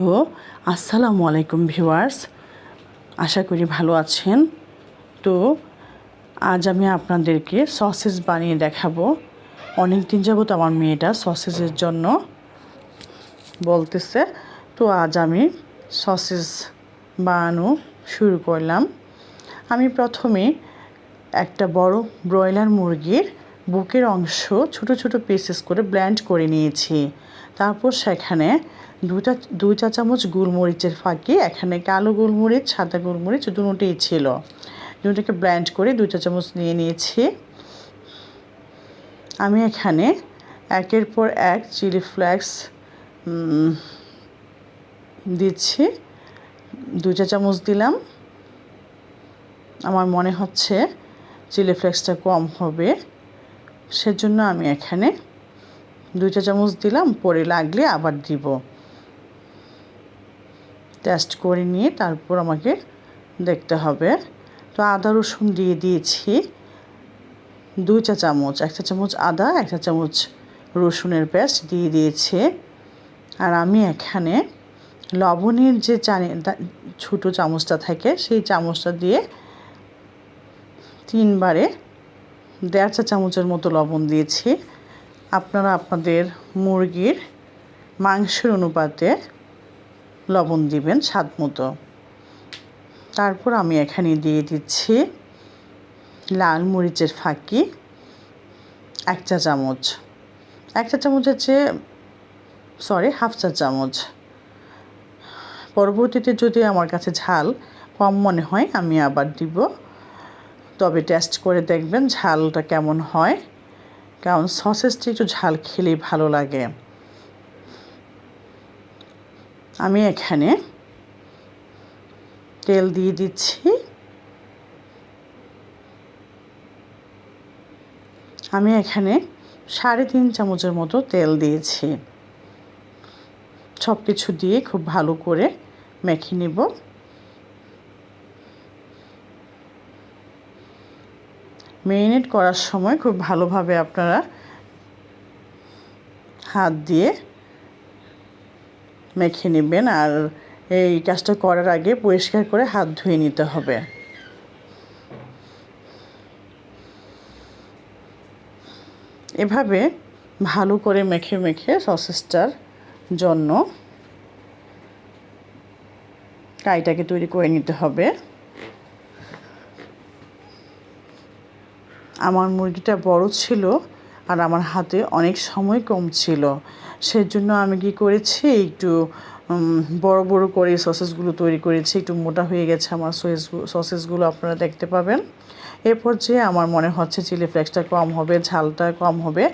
তো আসসালামু আলাইকুম ভিউয়ার্স, আশা করি ভালো আছেন। তো আজ আমি আপনাদেরকে সসেজ বানিয়ে দেখাবো। অনেক দিন যাবত আমার মেয়েটা সসেজের জন্য বলতেছে, তো আজ আমি সসেজ বানানো শুরু করলাম। আমি প্রথমে একটা বড় ব্রয়লার মুরগির বুকের অংশ ছোট ছোট পিসেস করে ব্লেন্ড করে নিয়েছি। তারপর সেখানে দুই চা চামচ গোলমরিচের ফাঁকি, এখানে কালো গোলমরিচ সাদা গোলমরিচ দুটোই ছিল, দুটোকে ব্লেন্ড করে 2 চা চামচ নিয়ে নিয়েছি। আমি এখানে একের পর এক চিলি ফ্লেক্স দিচ্ছি। 2 চা চামচ দিলাম, আমার মনে হচ্ছে চিলি ফ্লেক্সটা কম হবে, সেজন্য আমি এখানে 2 চা চামচ দিলাম, পরে লাগলে আবার দিব। টেস্ট করে নিয়ে তারপর আমাকে দেখতে হবে। তো আদা রসুন দিয়ে দিয়েছি 2 চা চামচ, 1 চা চামচ আদা 1 চা চামচ রসুনের পেস্ট দিয়ে দিয়েছি। আর আমি এখানে লবণের যে ছোটো চামচটা থাকে সেই চামচটা দিয়ে 3 বারে 1.5 চা চামচের মতো লবণ দিয়েছি। আপনারা আপনাদের মুরগির মাংসের অনুপাতে লবণ দিবেন স্বাদ মতো। তারপর আমি এখানে দিয়ে দিচ্ছি লাল মরিচের ফাঁকি 1 চা চামচ, 1 চা চামচের চেয়ে হাফ চা চামচ। পরবর্তীতে যদি আমার কাছে ঝাল কম মনে হয় আমি আবার দিব, তবে টেস্ট করে দেখবেন ঝালটা কেমন হয়, কারণ সসেজটি একটু ঝাল খেলেই ভালো লাগে। আমি এখানে তেল দিয়ে দিচ্ছি। আমি এখানে 3.5 চামচের মতো তেল দিয়েছি। সব কিছু দিয়ে খুব ভালো করে মেখে নেব। মেরিনেট করার সময় খুব ভালোভাবে আপনারা হাত দিয়ে মেখে নেবেন, আর এই কাজটা করার আগে পরিষ্কার করে হাত ধুয়ে নিতে হবে। এভাবে ভালো করে মেখে মেখে সসেজটার জন্য কাইটাকে তৈরি করে নিতে হবে। আমার মুরগিটা বড় ছিল আর আমার হাতে অনেক সময় কম ছিল, সেজন্য আমি কি করেছি একটু বড় বড় করে সসেসগুলো তৈরি করেছি। একটু মোটা হয়ে গেছে আমার সসেসগুলো, আপনারা দেখতে পাবেন। এরপর যে আমার মনে হচ্ছে চিলি ফ্লেক্সটা কম হবে, ঝালটা কম হবে,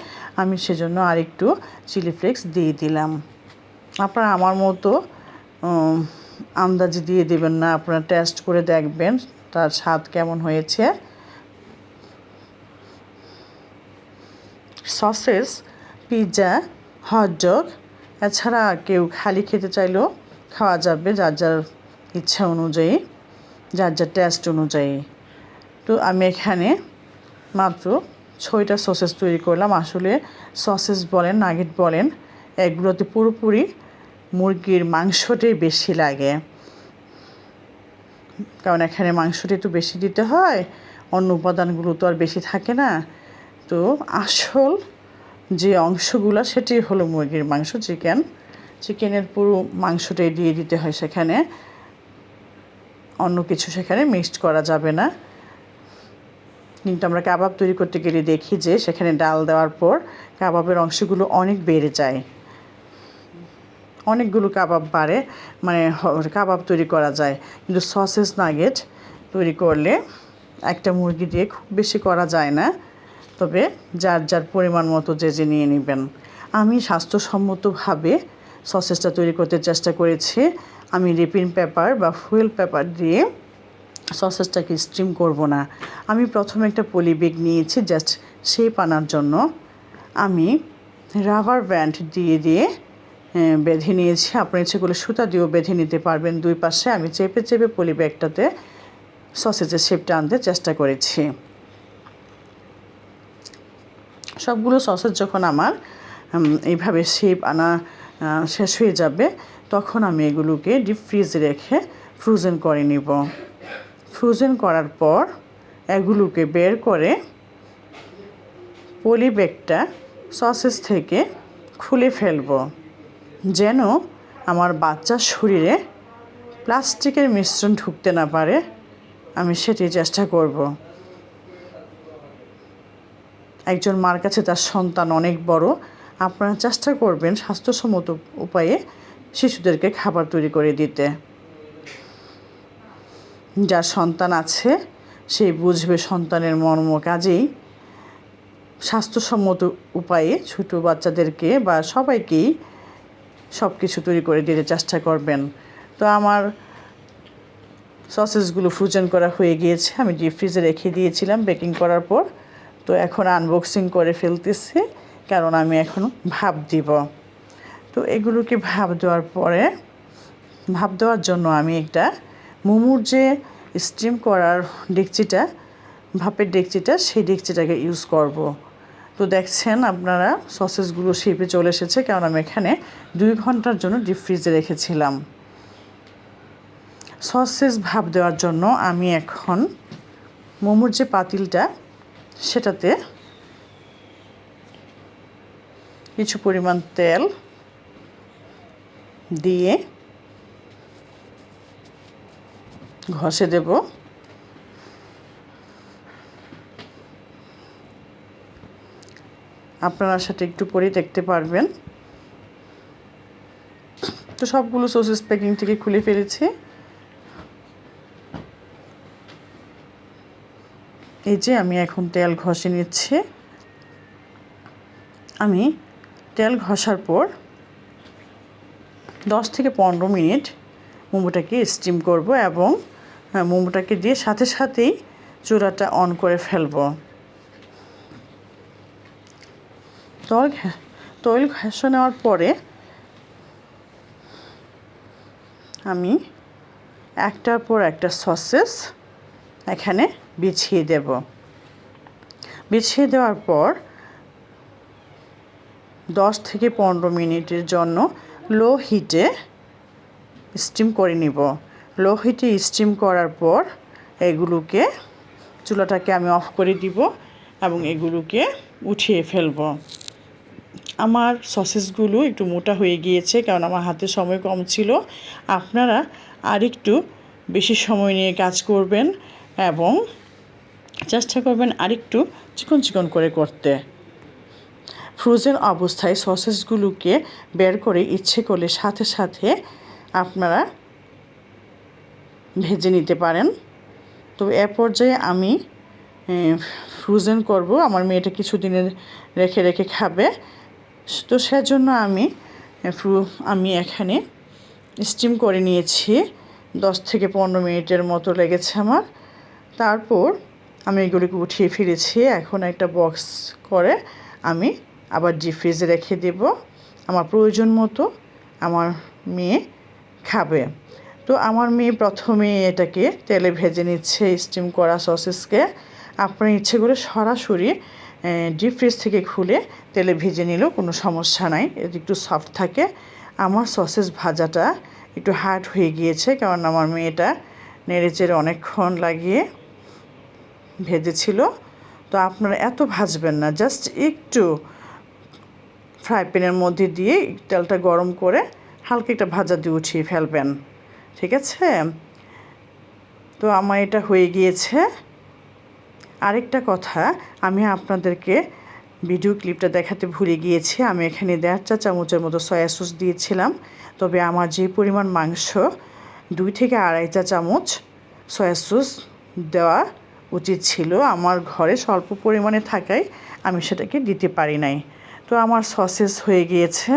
আমি সেজন্য আরেকটু চিলি ফ্লেক্স দিয়ে দিলাম। আপনারা আমার মতো আন্দাজে দিয়ে দেবেন না, আপনারা টেস্ট করে দেখবেন তার স্বাদ কেমন হয়েছে। সসেস, পিৎজা, হটডগ এছাড়া কেউ খালি খেতে চাইলেও খাওয়া যাবে, যার যার ইচ্ছা অনুযায়ী, যার যার টেস্ট অনুযায়ী। তো আমি এখানে মাত্র 6টা সসেস তৈরি করলাম। আসলে সসেস বলেন নাগেট বলেন, এগুলোতে পুরোপুরি মুরগির মাংসটাই বেশি লাগে, কারণ এখানে মাংসটা একটু বেশি দিতে হয়, অন্য উপাদানগুলো তো আর বেশি থাকে না। তো আসল যে অংশগুলো সেটাই হলো মুরগির মাংস, চিকেনের পুরো মাংসটাই দিয়ে দিতে হয় সেখানে, অন্য কিছু সেখানে মিক্সড করা যাবে না। কিন্তু আমরা কাবাব তৈরি করতে গেলে দেখি যে সেখানে ডাল দেওয়ার পর কাবাবের অংশগুলো অনেক বেড়ে যায়, অনেকগুলো কাবাব বাড়ে, মানে কাবাব তৈরি করা যায়। কিন্তু সসেজ নাগেট তৈরি করলে একটা মুরগি দিয়ে খুব বেশি করা যায় না, তবে যার যার পরিমাণ মতো যে নিয়ে নেবেন। আমি স্বাস্থ্যসম্মতভাবে সসেজটা তৈরি করতে চেষ্টা করেছি। আমি রিপিন পেপার বা ফুয়েল পেপার দিয়ে সসেজটাকে স্টিম করব না। আমি প্রথমে একটা পলি বেগ নিয়েছি জাস্ট শেপ আনার জন্য। আমি রাবার ব্যান্ড দিয়ে বেঁধে নিয়েছি। আপনার ইচ্ছে করলে সুতা দিয়েও বেঁধে নিতে পারবেন দুই পাশে। আমি চেপে চেপে পলি ব্যাগটাতে সসেজের শেপটা আনতে চেষ্টা করেছি। সবগুলো সসেজ যখন আমার এইভাবে শেপ আনা শেষ হয়ে যাবে, তখন আমি এগুলোকে ডিপ ফ্রিজে রেখে ফ্রোজেন করে নিব। ফ্রোজেন করার পর এগুলোকে বের করে পলি ব্যাগটা সসেস থেকে খুলে ফেলব, যেন আমার বাচ্চার শরীরে প্লাস্টিকের মিশ্রণ ঢুকতে না পারে। আমি সেটি চেষ্টা করব। একজন মার কাছে তার সন্তান অনেক বড়। আপনারা চেষ্টা করবেন স্বাস্থ্যসম্মত উপায়ে শিশুদেরকে খাবার তৈরি করে দিতে। যার সন্তান আছে সেই বুঝবে সন্তানের মর্ম। কাজেই স্বাস্থ্যসম্মত উপায়ে ছোটো বাচ্চাদেরকে বা সবাইকেই সব কিছু তৈরি করে দিতে চেষ্টা করবেন। তো আমার সসেসগুলো ফ্রোজেন করা হয়ে গিয়েছে, আমি ডিপ ফ্রিজে রেখে দিয়েছিলাম বেকিং করার পর। তো এখন আনবক্সিং করে ফেলতেছি, কারণ আমি এখন ভাপ দিব। তো এগুলোকে ভাপ দেওয়ার জন্য আমি একটা মোমোর যে স্টিম করার ডেকচিটা, ভাপের ডেকচিটা, সেই ডেকচিটাকে ইউজ করব। তো দেখছেন আপনারা সসেসগুলো শেপে চলে এসেছে, কারণ আমি এখানে 2 ঘন্টার জন্য ডিপ ফ্রিজে রেখেছিলাম। সসেস ভাপ দেওয়ার জন্য আমি এখন মোমোর যে পাতিলটা, সেটাতে কিছু পরিমাণ তেল দিয়ে ঘষে দেব। আপনারা সেটা একটু পরেই দেখতে পারবেন। তো সবগুলো সসেস প্যাকিং থেকে খুলে ফেলেছি। এই যে আমি এখন তেল ঘষে নিচ্ছি। আমি তেল ঘষার পর 10 থেকে 15 মিনিট মোমোটাকে স্টিম করব এবং মোমোটাকে দিয়ে সাথে সাথেই চুলাটা অন করে ফেলব। তৈল ঘষে নেওয়ার পরে আমি একটার পর একটা সসেস এখানে বিছিয়ে দেব। বিছিয়ে দেওয়ার পর 10 থেকে 15 মিনিটের জন্য লো হিটে স্টিম করে নিব। লো হিটে স্টিম করার পর এগুলোকে চুলাটাকে আমি অফ করে দিব এবং এগুলোকে উঠিয়ে ফেলব। আমার সসেসগুলো একটু মোটা হয়ে গিয়েছে, কারণ আমার হাতে সময় কম ছিল। আপনারা আরেকটু বেশি সময় নিয়ে কাজ করবেন এবং চেষ্টা করবেন আরেকটু চিকন চিকন করে করতে। ফ্রোজেন অবস্থায় সসেসগুলোকে বের করে ইচ্ছে করলে সাথে সাথে আপনারা ভেজে নিতে পারেন। তো এ পর্যায়ে আমি ফ্রোজেন করব। আমার মেয়েটা কিছুদিনের রেখে রেখে খাবে, তো সেজন্য আমি এখানে স্টিম করে নিয়েছি। 10 থেকে 15 মিনিটের মতো লেগেছে আমার। তারপর আমি এগুলোকে উঠিয়ে ফেলেছি। এখন একটা বক্স করে আমি আবার ডিপ ফ্রিজে রেখে দেব। আমার প্রয়োজন মতো আমার মেয়ে খাবে। তো আমার মেয়ে প্রথমে এটাকে তেলে ভেজে নিচ্ছে স্টিম করা সসেসকে। আপনার ইচ্ছে করে সরাসরি ডিপ ফ্রিজ থেকে খুলে তেলে ভেজে নিলেও কোনো সমস্যা নাই, এটা একটু সফট থাকে। আমার সসেস ভাজাটা একটু হার্ড হয়ে গিয়েছে, কারণ আমার মেয়েটা নেড়েচেড়ে অনেকক্ষণ লাগিয়ে ভেজেছিল। তো আপনারা এত ভাজবেন না, জাস্ট একটু ফ্রাই প্যানের মধ্যে দিয়ে তেলটা গরম করে হালকা একটা ভাজা দিয়ে উঠিয়ে ফেলবেন, ঠিক আছে? তো আমার এটা হয়ে গিয়েছে। আরেকটা কথা, আমি আপনাদেরকে ভিডিও ক্লিপটা দেখাতে ভুলে গিয়েছি। আমি এখানে 1.5 চা চামচের মতো সয়া সস দিয়েছিলাম, তবে আমার যে পরিমাণ মাংস, 2 থেকে 2.5 চা চামচ সয়া সস দেওয়া উচিত ছিল। আমার ঘরে স্বল্প পরিমাণে থাকায় আমি সেটাকে দিতে পারি নাই। তো আমার সসেস হয়ে গিয়েছে।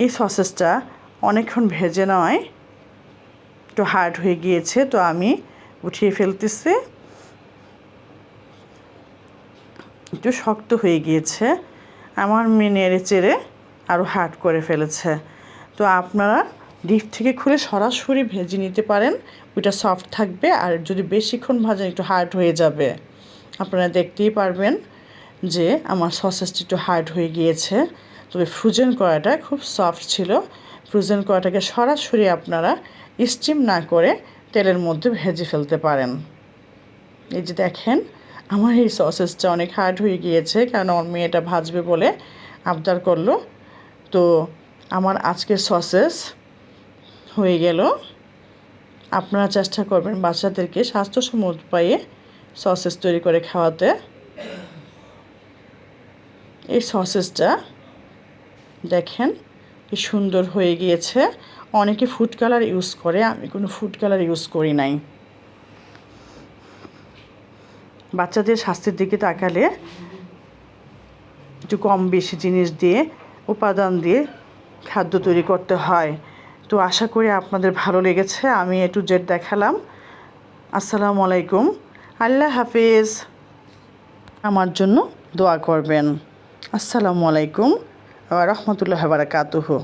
এই সসেসটা অনেকক্ষণ ভেজে নেওয়ায় একটু হার্ড হয়ে গিয়েছে, তো আমি উঠিয়ে ফেলতেছি। একটু শক্ত হয়ে গিয়েছে, আমার মেয়ে নেড়ে চেড়ে আরও হার্ড করে ফেলেছে। তো আপনারা ডিপ থেকে খুলে সরাসরি ভেজে নিতে পারেন, ওইটা সফট থাকবে। আর যদি বেশিক্ষণ ভাজেন একটু হার্ড হয়ে যাবে। আপনারা দেখতেই পারবেন যে আমার সসেসটি একটু হার্ড হয়ে গিয়েছে, তবে ফ্রোজেন করাটা খুব সফট ছিল। ফ্রোজেন করাটাকে সরাসরি আপনারা স্টিম না করে তেলের মধ্যে ভেজে ফেলতে পারেন। এই যে দেখেন, আমার এই সসেসটা অনেক হার্ড হয়ে গিয়েছে, কারণ আমার মেয়েটা ভাজবে বলে আবদার করলো। তো আমার আজকের সসেস হয়ে গেল। আপনারা চেষ্টা করবেন বাচ্চাদেরকে স্বাস্থ্যসম্মত উপায়ে সসেস তৈরি করে খাওয়াতে। এই সসেসটা দেখেন কি সুন্দর হয়ে গিয়েছে। অনেকে ফুড কালার ইউজ করে, আমি কোনো ফুড কালার ইউজ করি নাই। বাচ্চাদের স্বাস্থ্যের দিকে তাকালে একটু কম বেশি জিনিস দিয়ে, উপাদান দিয়ে খাদ্য তৈরি করতে হয়। তো আশা করি আপনাদের ভালো লেগেছে। আমি A to Z দেখালাম। আসসালামু আলাইকুম, আল্লাহ হাফিজ। আমার জন্য দোয়া করবেন। আসসালামু আলাইকুম ওয়া রাহমাতুল্লাহি ওয়া বারাকাতুহু।